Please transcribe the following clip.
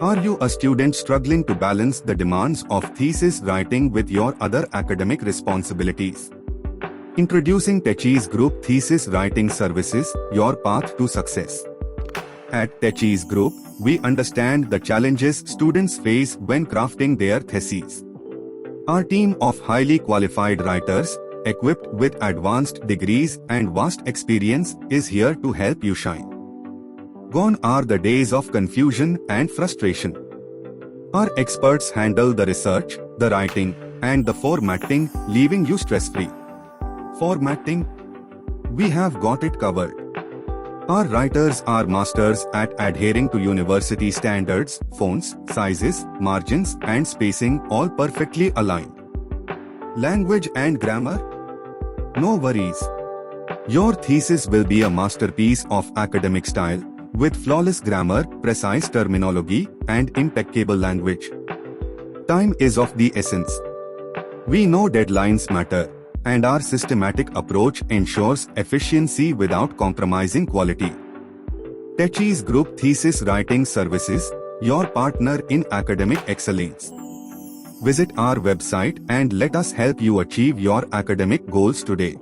Are you a student struggling to balance the demands of thesis writing with your other academic responsibilities? Introducing Techies Group Thesis Writing Services, your path to success. At Techies Group, we understand the challenges students face when crafting their theses. Our team of highly qualified writers, equipped with advanced degrees and vast experience, is here to help you shine. Gone are the days of confusion and frustration. Our experts handle the research, the writing, and the formatting, leaving you stress-free. Formatting? We have got it covered. Our writers are masters at adhering to university standards, fonts, sizes, margins, and spacing all perfectly aligned. Language and grammar? No worries. Your thesis will be a masterpiece of academic style, with flawless grammar, precise terminology, and impeccable language. Time is of the essence. We know deadlines matter, and our systematic approach ensures efficiency without compromising quality. Techies Group Thesis Writing Services, your partner in academic excellence. Visit our website and let us help you achieve your academic goals today.